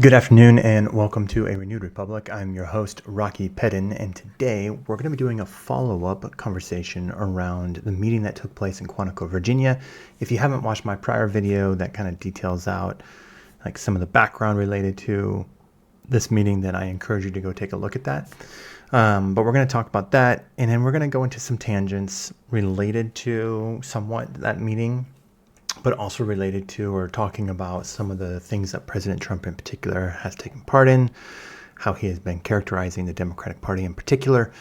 Good afternoon and welcome to A Renewed Republic. I'm your host, Rocky Pedin, and today we're going to be doing a follow-up conversation around the meeting that took place in Quantico, Virginia. If you haven't watched my prior video that kind of details out like some of the background related to this meeting, then I encourage you to go take a look at that. But we're going to talk about that, and then we're going to go into some tangents related to somewhat that meeting, but also related to or talking about some of the things that President Trump in particular has taken part in, how he has been characterizing the Democratic Party in particular,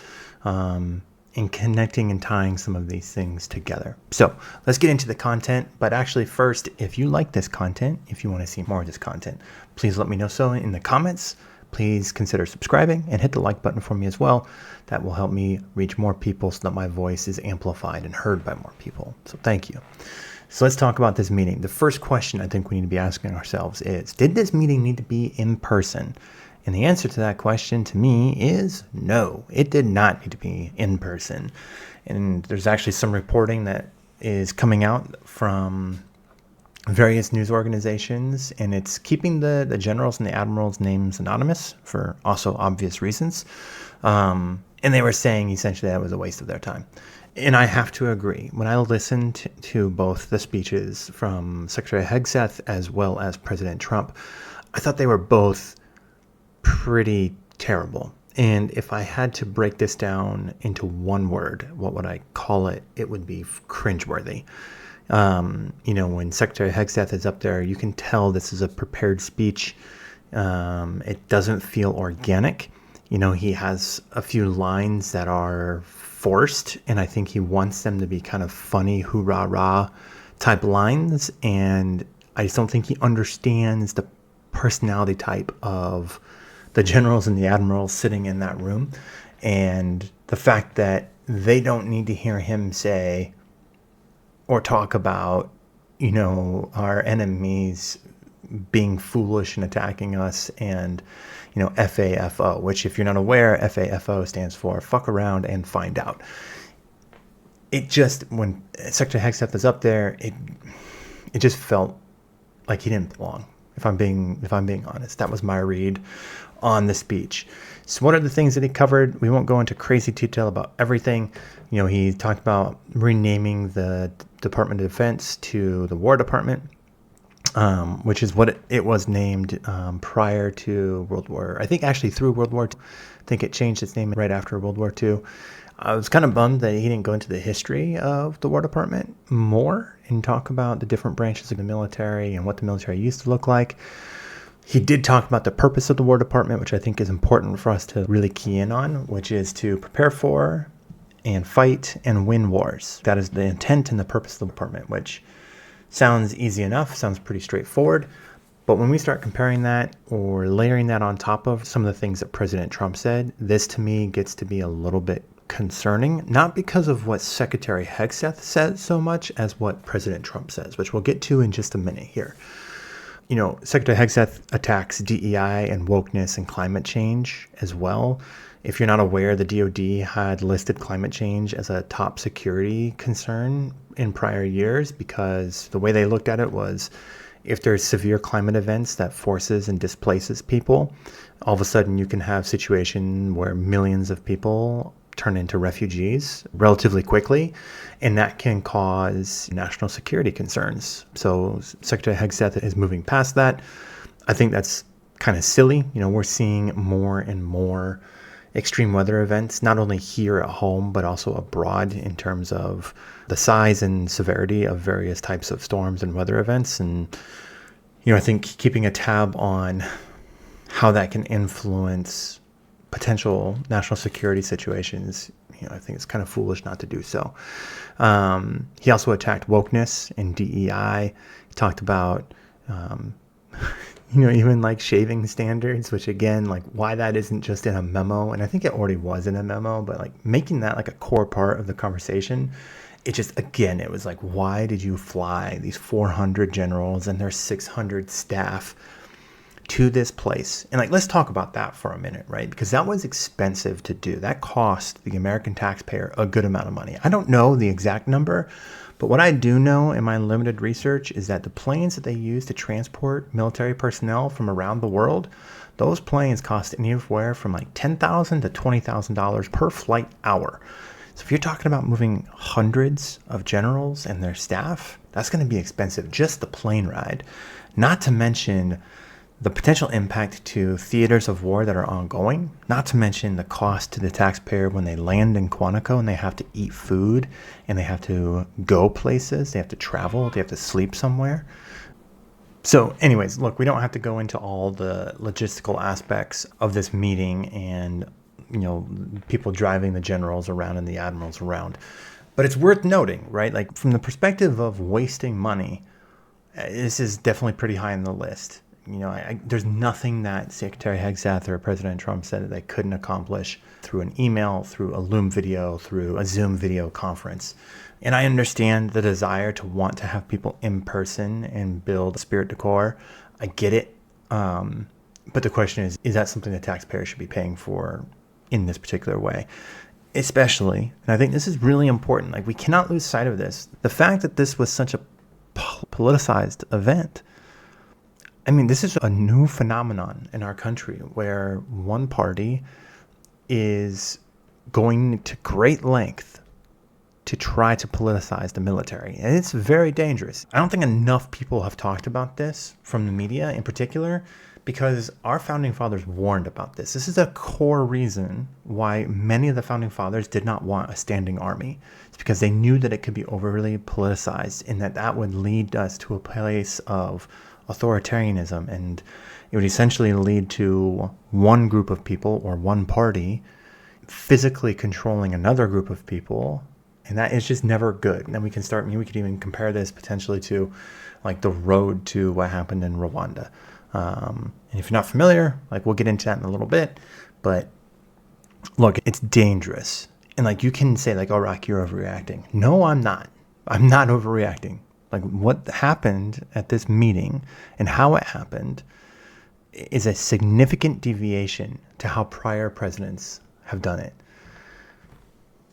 and connecting and tying some of these things together. So let's get into the content. But actually first, if you like this content, if you want to see more of this content, please let me know so in the comments. Please consider subscribing and hit the like button for me as well. That will help me reach more people so that my voice is amplified and heard by more people. So thank you. So let's talk about this meeting. The first question I think we need to be asking ourselves is, did this meeting need to be in person? And the answer to that question to me is no, it did not need to be in person. And there's actually some reporting that is coming out from various news organizations, and it's keeping the generals and the admirals' names anonymous for also obvious reasons. And they were saying essentially that was a waste of their time. And I have to agree. When I listened to both the speeches from Secretary Hegseth as well as President Trump, I thought they were both pretty terrible. And if I had to break this down into one word, what would I call it? It would be cringeworthy. When Secretary Hegseth is up there, you can tell this is a prepared speech. It doesn't feel organic. He has a few lines that are forced, and I think he wants them to be kind of funny, hoorah-rah type lines, and I just don't think he understands the personality type of the generals and the admirals sitting in that room, and the fact that they don't need to hear him say or talk about, our enemies being foolish and attacking us, and FAFO, which, if you're not aware, FAFO stands for fuck around and find out. It just, when Secretary Hegseth was up there, it just felt like he didn't belong. If I'm being honest, that was my read on the speech. So what are the things that he covered? We won't go into crazy detail about everything. He talked about renaming the Department of Defense to the War Department, which is what it was named prior to World War. I think actually through World War II. I think it changed its name right after World War II. I was kind of bummed that he didn't go into the history of the War Department more and talk about the different branches of the military and what the military used to look like. He did talk about the purpose of the War Department, which I think is important for us to really key in on, which is to prepare for and fight and win wars. That is the intent and the purpose of the department, which sounds easy enough, sounds pretty straightforward. But when we start comparing that or layering that on top of some of the things that President Trump said, this to me gets to be a little bit concerning, not because of what Secretary Hegseth says so much as what President Trump says, which we'll get to in just a minute here. Secretary Hegseth attacks DEI and wokeness and climate change as well. If you're not aware, the DoD had listed climate change as a top security concern in prior years because the way they looked at it was if there's severe climate events that forces and displaces people, all of a sudden you can have a situation where millions of people turn into refugees relatively quickly, and that can cause national security concerns. So Secretary Hegseth is moving past that. I think that's kind of silly. We're seeing more and more extreme weather events, not only here at home, but also abroad in terms of the size and severity of various types of storms and weather events. And, I think keeping a tab on how that can influence potential national security situations, I think it's kind of foolish not to do so. He also attacked wokeness and DEI. He talked about, even like shaving standards, which again, like why that isn't just in a memo. And I think it already was in a memo, but like making that like a core part of the conversation, it just, again, it was like, why did you fly these 400 generals and their 600 staff to this place? And like, let's talk about that for a minute, right? Because that was expensive to do. That cost the American taxpayer a good amount of money. I don't know the exact number, But what I do know in my limited research is that the planes that they use to transport military personnel from around the world, those planes cost anywhere from like $10,000 to $20,000 per flight hour. So if you're talking about moving hundreds of generals and their staff, that's going to be expensive, just the plane ride. Not to mention the potential impact to theaters of war that are ongoing, not to mention the cost to the taxpayer when they land in Quantico and they have to eat food and they have to go places, they have to travel, they have to sleep somewhere. So anyways, look, we don't have to go into all the logistical aspects of this meeting and, people driving the generals around and the admirals around. But it's worth noting, right? Like from the perspective of wasting money, this is definitely pretty high on the list. There's nothing that Secretary Hegseth or President Trump said that they couldn't accomplish through an email, through a Loom video, through a Zoom video conference. And I understand the desire to want to have people in person and build spirit de corps. I get it. But the question is that something the taxpayer should be paying for in this particular way? Especially, and I think this is really important, like we cannot lose sight of this, the fact that this was such a politicized event. I mean, this is a new phenomenon in our country where one party is going to great length to try to politicize the military. And it's very dangerous. I don't think enough people have talked about this from the media in particular, because our founding fathers warned about this. This is a core reason why many of the founding fathers did not want a standing army. It's because they knew that it could be overly politicized and that would lead us to a place of authoritarianism, and it would essentially lead to one group of people or one party physically controlling another group of people, and that is just never good. And then we could even compare this potentially to like the road to what happened in Rwanda. And if you're not familiar, like we'll get into that in a little bit, but look, it's dangerous. And like you can say like, oh, Rock, you're overreacting. No, I'm not overreacting. Like what happened at this meeting and how it happened is a significant deviation to how prior presidents have done it.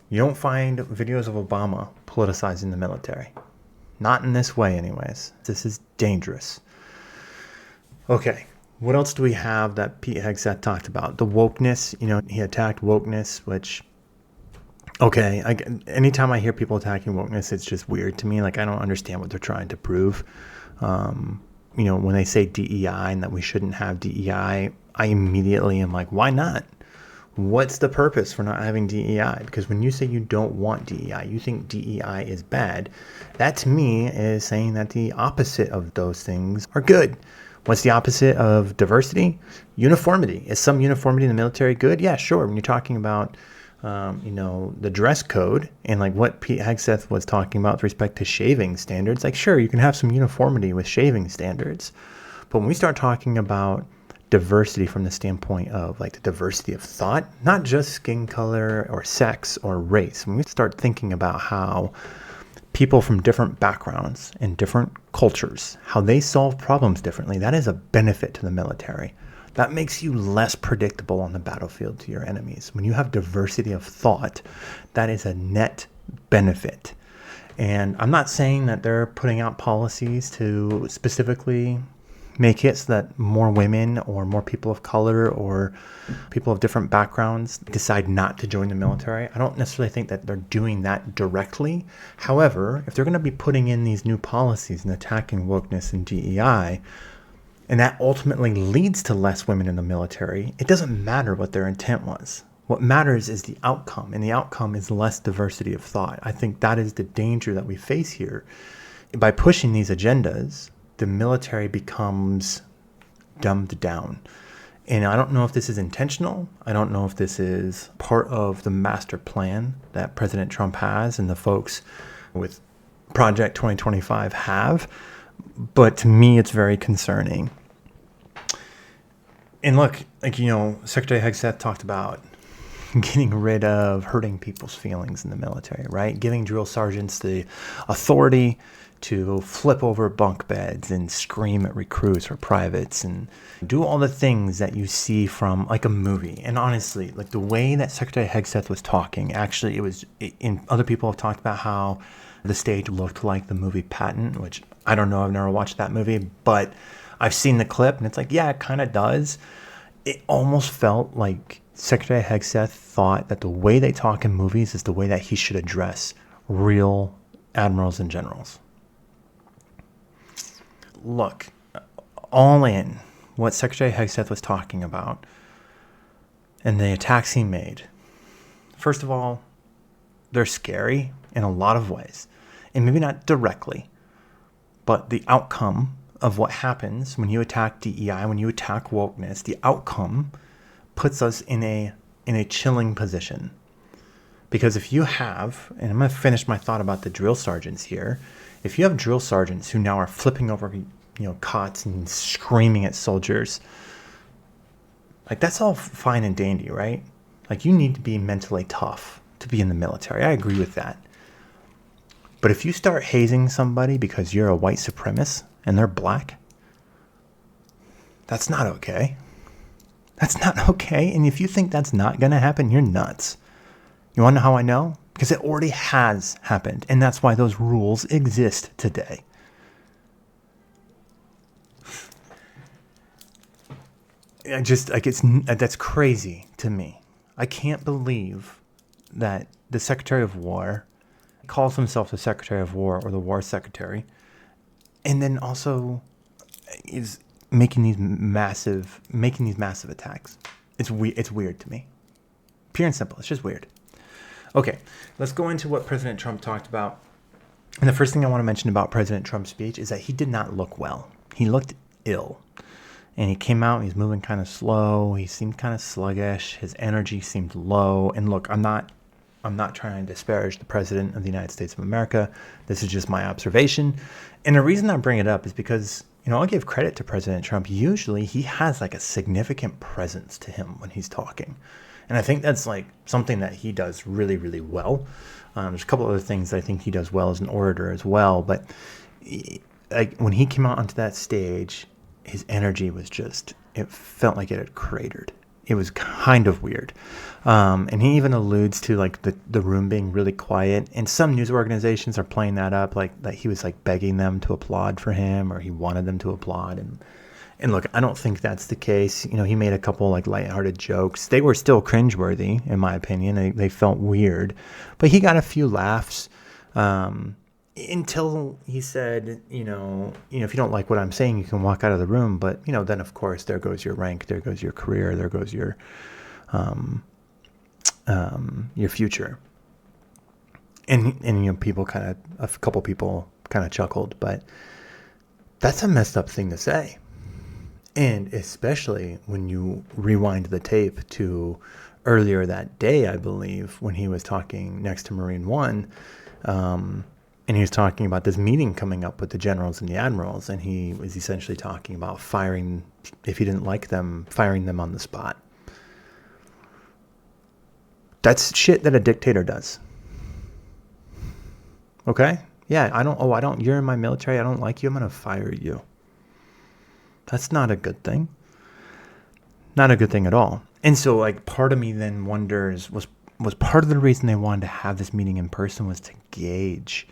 You don't find videos of Obama politicizing the military. Not in this way anyways. This is dangerous. Okay, what else do we have that Pete Hegseth talked about? The wokeness, he attacked wokeness, which... Okay, anytime I hear people attacking wokeness, it's just weird to me. Like, I don't understand what they're trying to prove. When they say DEI and that we shouldn't have DEI, I immediately am like, why not? What's the purpose for not having DEI? Because when you say you don't want DEI, you think DEI is bad, that to me is saying that the opposite of those things are good. What's the opposite of diversity? Uniformity. Is some uniformity in the military good? Yeah, sure. When you're talking about the dress code and like what Pete Hegseth was talking about with respect to shaving standards, like sure, you can have some uniformity with shaving standards. But when we start talking about diversity from the standpoint of like the diversity of thought, not just skin color or sex or race, when we start thinking about how people from different backgrounds and different cultures, how they solve problems differently, that is a benefit to the military. That makes you less predictable on the battlefield to your enemies. When you have diversity of thought, that is a net benefit. And I'm not saying that they're putting out policies to specifically make it so that more women or more people of color or people of different backgrounds decide not to join the military. I don't necessarily think that they're doing that directly. However, if they're going to be putting in these new policies and attacking wokeness and DEI, and that ultimately leads to less women in the military, it doesn't matter what their intent was. What matters is the outcome, and the outcome is less diversity of thought. I think that is the danger that we face here. By pushing these agendas, the military becomes dumbed down. And I don't know if this is intentional. I don't know if this is part of the master plan that President Trump has and the folks with Project 2025 have. But to me, it's very concerning. And look, Secretary Hegseth talked about getting rid of hurting people's feelings in the military, right? Giving drill sergeants the authority to flip over bunk beds and scream at recruits or privates and do all the things that you see from like a movie. And honestly, like the way that Secretary Hegseth was talking, actually, other people have talked about how The stage looked like the movie Patton, which I don't know, I've never watched that movie, but I've seen the clip and it's like, yeah, it kind of does. It almost felt like Secretary Hegseth thought that the way they talk in movies is the way that he should address real admirals and generals. Look, all in what Secretary Hegseth was talking about and the attacks he made. First of all, they're scary in a lot of ways, and maybe not directly, but the outcome of what happens when you attack DEI, when you attack wokeness, the outcome puts us in a chilling position. Because if you have, and I'm going to finish my thought about the drill sergeants here, if you have drill sergeants who now are flipping over, cots and screaming at soldiers, like that's all fine and dandy, right? Like you need to be mentally tough to be in the military. I agree with that. But if you start hazing somebody because you're a white supremacist and they're black, that's not okay. That's not okay. And if you think that's not going to happen, you're nuts. You want to know how I know? Because it already has happened. And that's why those rules exist today. That's crazy to me. I can't believe that the Secretary of War calls himself the Secretary of War or the War Secretary, and then also is making these massive attacks. It's weird to me. Pure and simple. It's just weird. Okay, let's go into what President Trump talked about. And the first thing I want to mention about President Trump's speech is that he did not look well. He looked ill. And he came out, he's moving kind of slow. He seemed kind of sluggish. His energy seemed low. And look, I'm not trying to disparage the President of the United States of America. This is just my observation. And the reason I bring it up is because, I'll give credit to President Trump. Usually he has like a significant presence to him when he's talking. And I think that's like something that he does really, really well. There's a couple other things that I think he does well as an orator as well. But when he came out onto that stage, his energy was it felt like it had cratered. It was kind of weird. And he even alludes to like the room being really quiet. And some news organizations are playing that up, like that he was like begging them to applaud for him, or he wanted them to applaud. And look, I don't think that's the case. He made a couple like lighthearted jokes. They were still cringeworthy, in my opinion. They felt weird. But he got a few laughs. Until he said, if you don't like what I'm saying, you can walk out of the room. But, then, of course, there goes your rank, there goes your career, there goes your future. And people a couple people kind of chuckled. But that's a messed up thing to say. And especially when you rewind the tape to earlier that day, I believe, when he was talking next to Marine One, and he was talking about this meeting coming up with the generals and the admirals, and he was essentially talking about firing, if he didn't like them, firing them on the spot. That's shit that a dictator does. Okay? Yeah, you're in my military, I don't like you, I'm going to fire you. That's not a good thing. Not a good thing at all. And so, like, part of me then wonders, was part of the reason they wanted to have this meeting in person was to gauge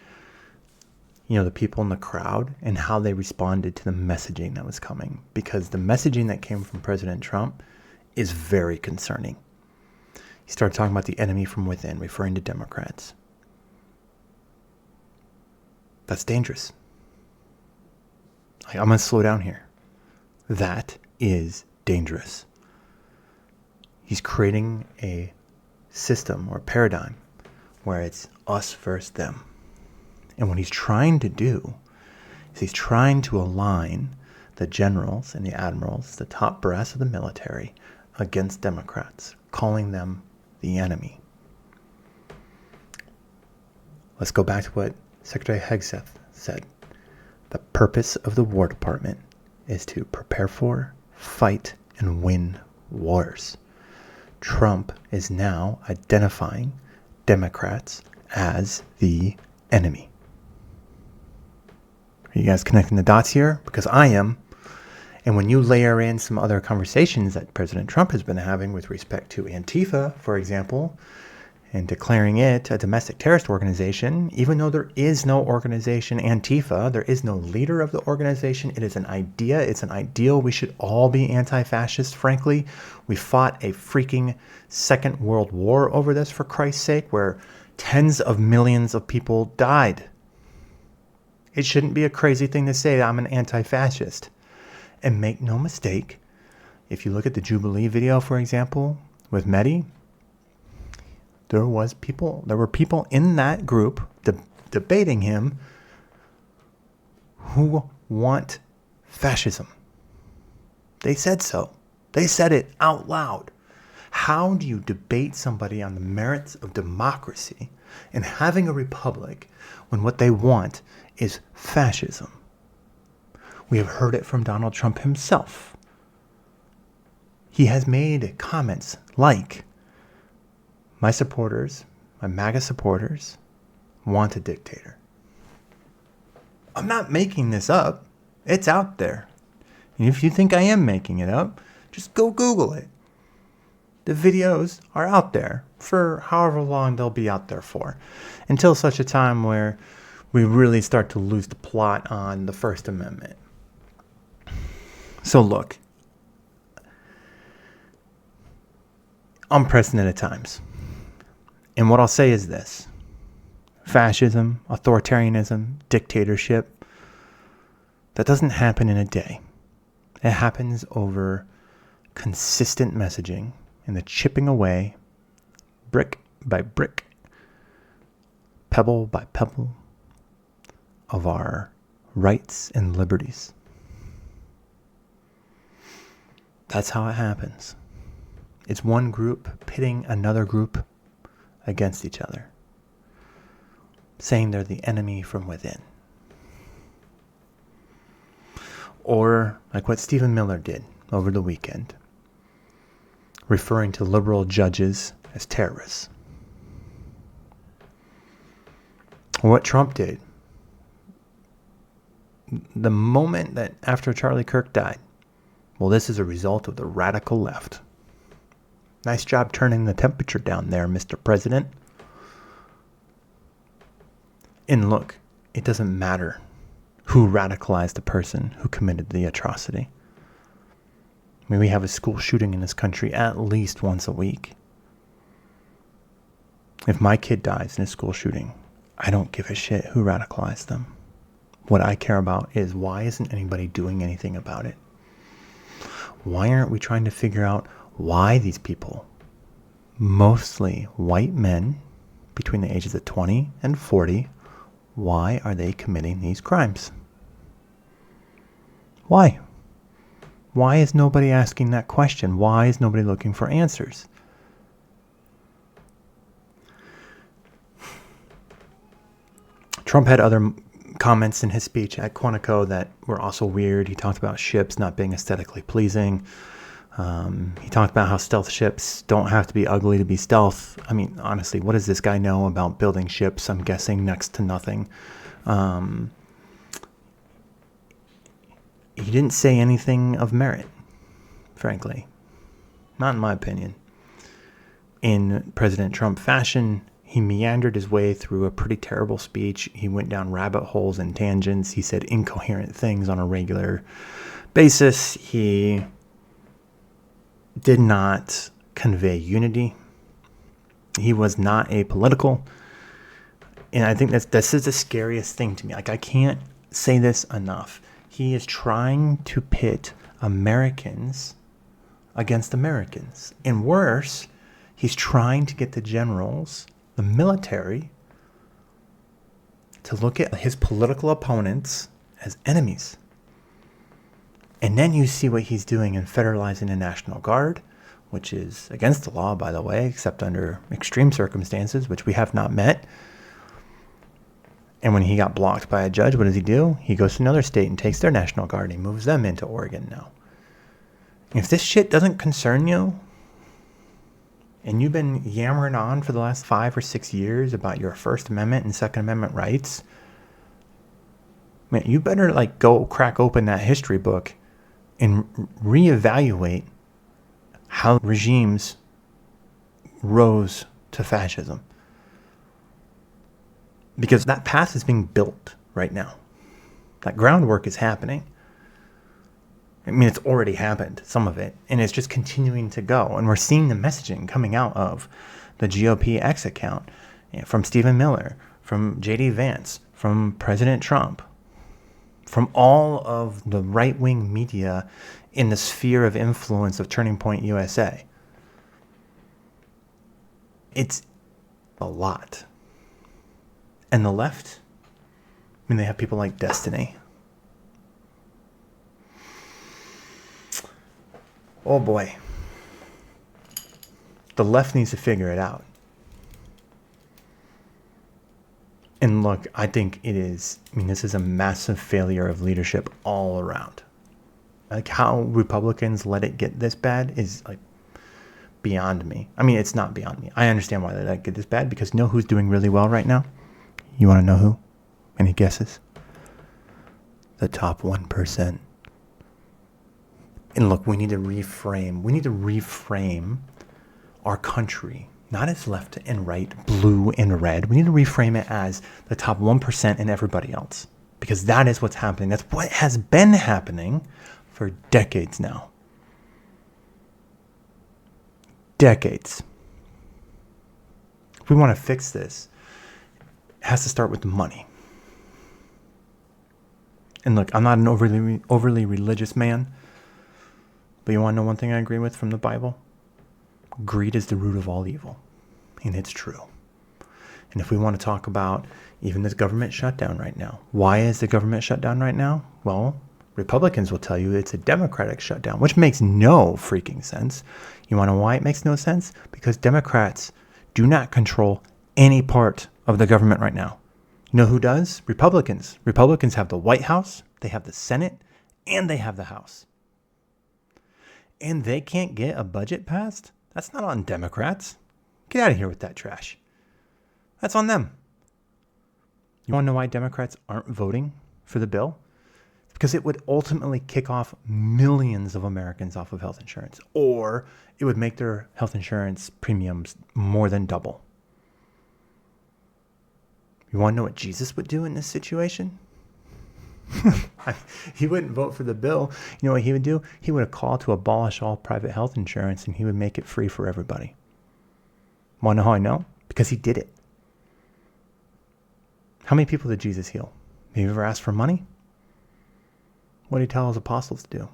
the people in the crowd and how they responded to the messaging that was coming. Because the messaging that came from President Trump is very concerning. He started talking about the enemy from within, referring to Democrats. That's dangerous. I'm going to slow down here. That is dangerous. He's creating a system or paradigm where it's us versus them. And what he's trying to do is he's trying to align the generals and the admirals, the top brass of the military, against Democrats, calling them the enemy. Let's go back to what Secretary Hegseth said. The purpose of the War Department is to prepare for, fight, and win wars. Trump is now identifying Democrats as the enemy. Are you guys connecting the dots here? Because I am. And when you layer in some other conversations that President Trump has been having with respect to Antifa, for example, and declaring it a domestic terrorist organization, even though there is no organization, Antifa, there is no leader of the organization. It is an idea. It's an ideal. We should all be anti-fascist, frankly. We fought a freaking Second World War over this, for Christ's sake, where tens of millions of people died. It shouldn't be a crazy thing to say I'm an anti-fascist. And make no mistake, if you look at the Jubilee video, for example, with Mehdi, there were people in that group debating him who want fascism. They said so. They said it out loud. How do you debate somebody on the merits of democracy and having a republic when what they want is fascism? We have heard it from Donald Trump himself. He has made comments like, my supporters, my MAGA supporters, want a dictator. I'm not making this up. It's out there. And if you think I am making it up, just go Google it. The videos are out there for however long they'll be out there for, until such a time where we really start to lose the plot on the First Amendment. So look, unprecedented times. And what I'll say is this: fascism, authoritarianism, dictatorship, that doesn't happen in a day. It happens over consistent messaging and the chipping away, brick by brick, pebble by pebble, of our rights and liberties. That's how it happens. It's one group pitting another group against each other, saying they're the enemy from within. Or like what Stephen Miller did over the weekend, referring to liberal judges as terrorists. Or what Trump did the moment that after Charlie Kirk died. Well, this is a result of the radical left. Nice job turning the temperature down there, Mr. President. And look, it doesn't matter who radicalized the person who committed the atrocity. I mean, we have a school shooting in this country at least once a week. If my kid dies in a school shooting, I don't give a shit who radicalized them. What I care about is, why isn't anybody doing anything about it? Why aren't we trying to figure out why these people, mostly white men between the ages of 20 and 40, why are they committing these crimes? Why? Why is nobody asking that question? Why is nobody looking for answers? Trump had other comments in his speech at Quantico that were also weird. He talked about ships not being aesthetically pleasing. He talked about how stealth ships don't have to be ugly to be stealth. I mean, honestly, what does this guy know about building ships? I'm guessing next to nothing. He didn't say anything of merit, frankly. Not in my opinion. In President Trump fashion, he meandered his way through a pretty terrible speech. He went down rabbit holes and tangents. He said incoherent things on a regular basis. He did not convey unity. He was not apolitical. And I think this is the scariest thing to me. Like, I can't say this enough. He is trying to pit Americans against Americans. And worse, he's trying to get the generals, the military, to look at his political opponents as enemies. And then you see what he's doing in federalizing the National Guard, which is against the law, by the way, except under extreme circumstances, which we have not met. And when he got blocked by a judge, what does he do? He goes to another state and takes their National Guard and he moves them into Oregon now. If this shit doesn't concern you, and you've been yammering on for the last 5 or 6 years about your First Amendment and Second Amendment rights, man, you better go crack open that history book and reevaluate how regimes rose to fascism. Because that path is being built right now. That groundwork is happening. I mean, it's already happened, some of it, and it's just continuing to go. And we're seeing the messaging coming out of the GOP X account, from Stephen Miller, from J.D. Vance, from President Trump, from all of the right-wing media in the sphere of influence of Turning Point USA. It's a lot. And the left, I mean, they have people like Destiny. Oh boy. The left needs to figure it out. And look, I think it is, I mean, this is a massive failure of leadership all around. Like, how Republicans let it get this bad is like beyond me. I mean, it's not beyond me. I understand why they let it get this bad, because you know who's doing really well right now? You want to know who? Any guesses? The top 1%. And look, we need to reframe. We need to reframe our country, not as left and right, blue and red. We need to reframe it as the top 1% and everybody else, because that is what's happening. That's what has been happening for decades now. Decades. If we want to fix this, it has to start with the money. And look, I'm not an overly religious man, but you want to know one thing I agree with from the Bible? Greed is the root of all evil. And it's true. And if we want to talk about even this government shutdown right now, why is the government shut down right now? Well, Republicans will tell you it's a Democratic shutdown, which makes no freaking sense. You want to know why it makes no sense? Because Democrats do not control any part of the government right now. You know who does? Republicans. Republicans have the White House, they have the Senate, and they have the House. And they can't get a budget passed? That's not on Democrats. Get out of here with that trash. That's on them. You want to know why Democrats aren't voting for the bill? It's because it would ultimately kick off millions of Americans off of health insurance, or it would make their health insurance premiums more than double. You want to know what Jesus would do in this situation? He wouldn't vote for the bill. You know what he would do? He would call to abolish all private health insurance, and he would make it free for everybody. Want to know how I know? Because he did it. How many people did Jesus heal? Have you ever asked for money? What did he tell his apostles to do?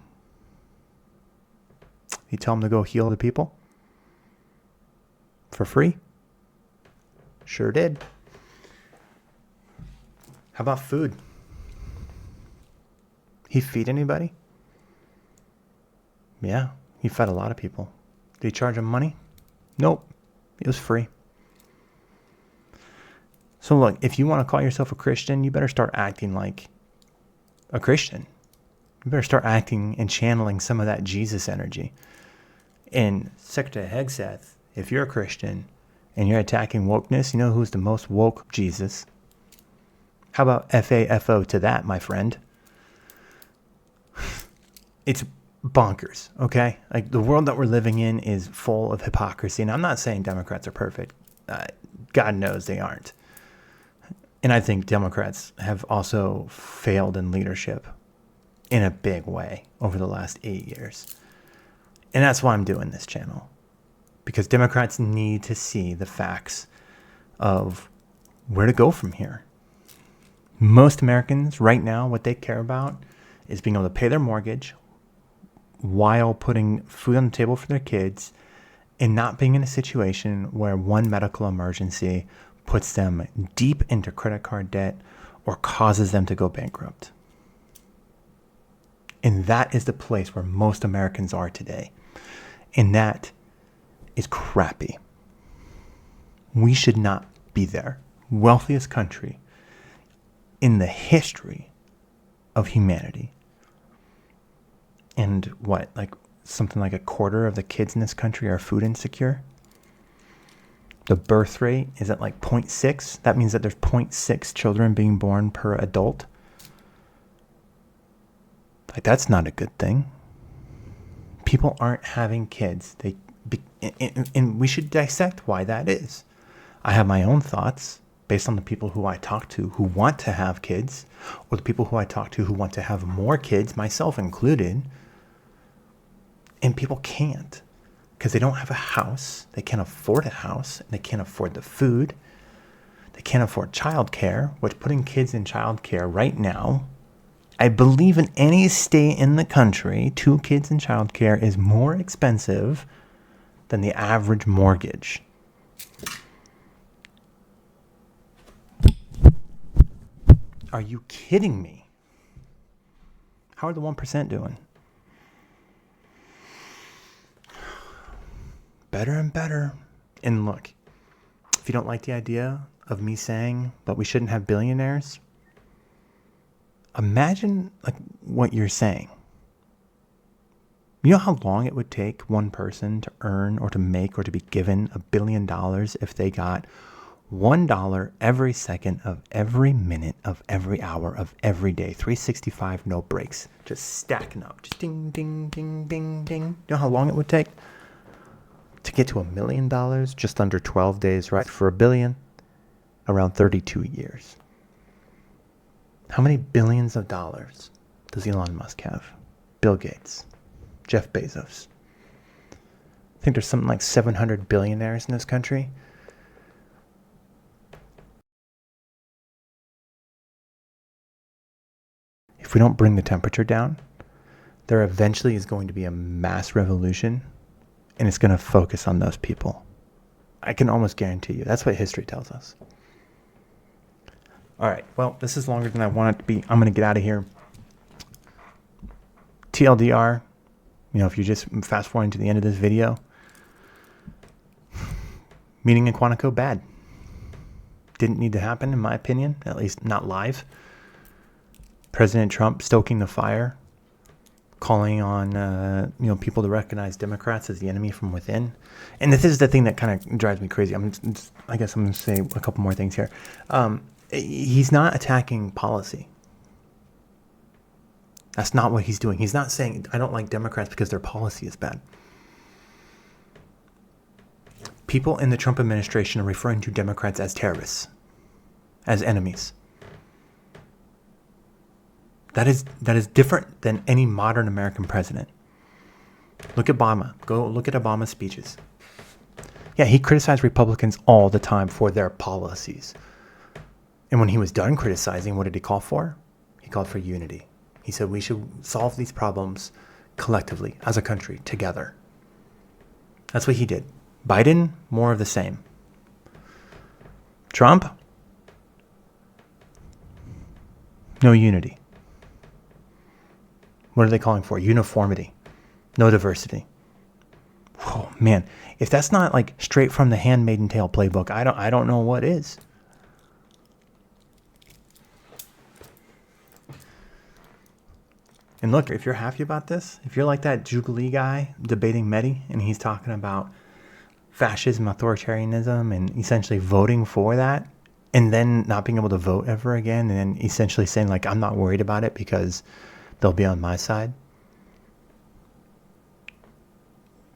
He tell them to go heal the people? For free? Sure did. How about food? He feed anybody? Yeah, he fed a lot of people. Did he charge them money? Nope. It was free. So look, if you want to call yourself a Christian, you better start acting like a Christian. You better start acting and channeling some of that Jesus energy. And Secretary Hegseth, if you're a Christian and you're attacking wokeness, you know who's the most woke? Jesus. How about FAFO to that, my friend? It's bonkers, okay? Like, the world that we're living in is full of hypocrisy. And I'm not saying Democrats are perfect. God knows they aren't. And I think Democrats have also failed in leadership in a big way over the last 8 years. And that's why I'm doing this channel. Because Democrats need to see the facts of where to go from here. Most Americans right now, what they care about is being able to pay their mortgage while putting food on the table for their kids and not being in a situation where one medical emergency puts them deep into credit card debt or causes them to go bankrupt. And that is the place where most Americans are today. And that is crappy. We should not be there. Wealthiest country in the history of humanity. And what, like something like a quarter of the kids in this country are food insecure? The birth rate is at like 0.6. That means that there's 0.6 children being born per adult. Like, that's not a good thing. People aren't having kids. And we should dissect why that is. I have my own thoughts based on the people who I talk to who want to have kids, or the people who I talk to who want to have more kids, myself included. And people can't because they don't have a house. They can't afford a house. And they can't afford the food. They can't afford childcare, which putting kids in childcare right now, I believe in any state in the country, 2 kids in childcare is more expensive than the average mortgage. Are you kidding me? How are the 1% doing? Better and better. And look, if you don't like the idea of me saying, but we shouldn't have billionaires, imagine like what you're saying. You know how long it would take one person to earn or to make or to be given $1 billion if they got $1 every second of every minute of every hour of every day, 365, no breaks, just stacking up, just ding, ding, ding, ding, ding. You know how long it would take to get to $1 million? Just under 12 days, right? For $1 billion, around 32 years. How many billions of dollars does Elon Musk have? Bill Gates, Jeff Bezos. I think there's something like 700 billionaires in this country. If we don't bring the temperature down, there eventually is going to be a mass revolution, and it's going to focus on those people. I can almost guarantee you. That's what history tells us. All right. Well, this is longer than I want it to be. I'm going to get out of here. TLDR, if you're just fast forwarding to the end of this video, meeting in Quantico, bad. Didn't need to happen, in my opinion, at least not live. President Trump stoking the fire, calling on people to recognize Democrats as the enemy from within. And this is the thing that kind of drives me crazy. I guess I'm going to say a couple more things here. He's not attacking policy. That's not what he's doing. He's not saying, I don't like Democrats because their policy is bad. People in the Trump administration are referring to Democrats as terrorists, as enemies. That is different than any modern American president. Look at Obama. Go look at Obama's speeches. Yeah, he criticized Republicans all the time for their policies. And when he was done criticizing, what did he call for? He called for unity. He said we should solve these problems collectively, as a country, together. That's what he did. Biden, more of the same. Trump, no unity. What are they calling for? Uniformity. No diversity. Oh, man, if that's not like straight from the Handmaid's Tale playbook, I don't know what is. And look, if you're happy about this, if you're like that Jubilee guy debating Mehdi, and he's talking about fascism, authoritarianism, and essentially voting for that, and then not being able to vote ever again, and then essentially saying, like, I'm not worried about it because they'll be on my side.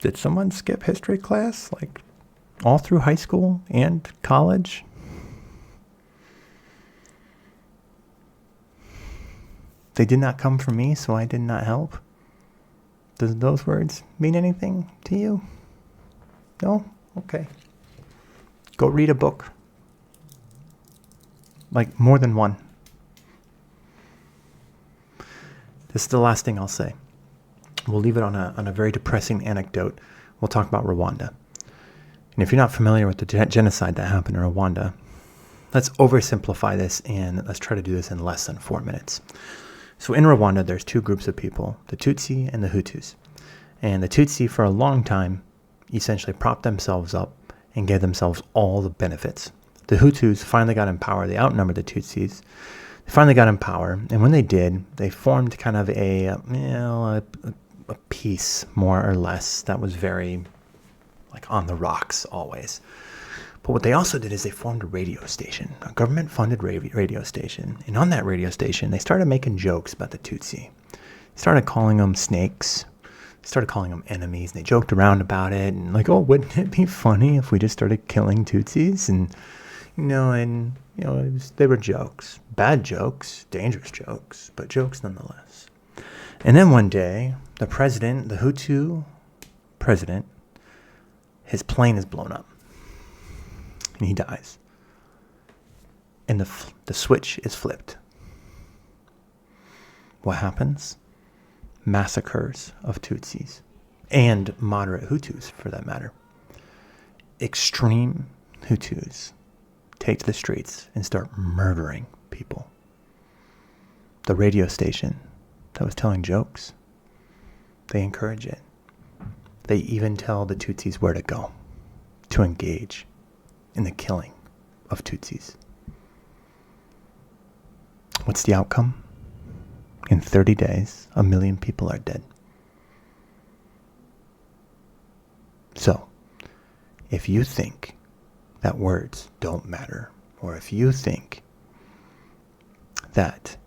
Did someone skip history class, like, all through high school and college? They did not come from me, so I did not help. Does those words mean anything to you? No? Okay. Go read a book. Like, more than one. This is the last thing I'll say. We'll leave it on a very depressing anecdote. We'll talk about Rwanda. And if you're not familiar with the genocide that happened in Rwanda, let's oversimplify this and let's try to do this in less than 4 minutes. So in Rwanda, there's 2 groups of people, the Tutsi and the Hutus. And the Tutsi, for a long time, essentially propped themselves up and gave themselves all the benefits. The Hutus finally got in power. They outnumbered the Tutsis. They finally got in power. And when they did, they formed kind of a peace, more or less, that was very like on the rocks always. But what they also did is they formed a radio station, a government-funded radio station. And on that radio station, they started making jokes about the Tutsi. They started calling them snakes. started calling them enemies, and they joked around about it, and like, oh, wouldn't it be funny if we just started killing Tutsis? And they were jokes, bad jokes, dangerous jokes, but jokes nonetheless. And then one day, the president, the Hutu president, his plane is blown up, and he dies. And the switch is flipped. What happens? Massacres of Tutsis, and moderate Hutus for that matter. Extreme Hutus take to the streets and start murdering people. The radio station that was telling jokes, they encourage it. They even tell the Tutsis where to go to engage in the killing of Tutsis. What's the outcome? In 30 days, 1 million people are dead. So, if you think that words don't matter, or if you think that,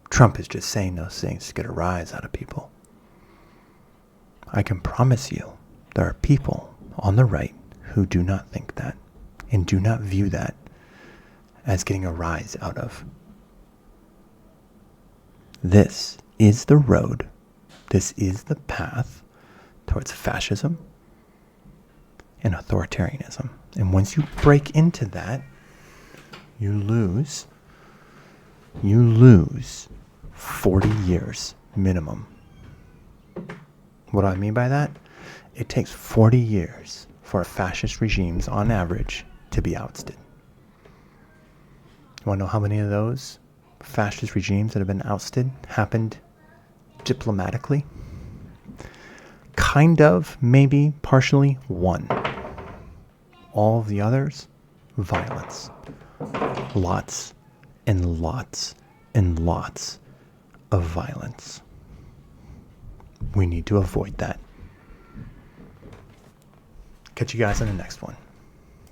Trump is just saying those things to get a rise out of people, I can promise you there are people on the right who do not think that and do not view that as getting a rise out of. This is the road, this is the path towards fascism and authoritarianism. And once you break into that, you lose 40 years minimum. What do I mean by that? It takes 40 years for fascist regimes on average to be ousted. You want to know how many of those fascist regimes that have been ousted happened diplomatically? Kind of, maybe, partially, one. All of the others, violence. Lots and lots and lots of violence. We need to avoid that. Catch you guys in the next one.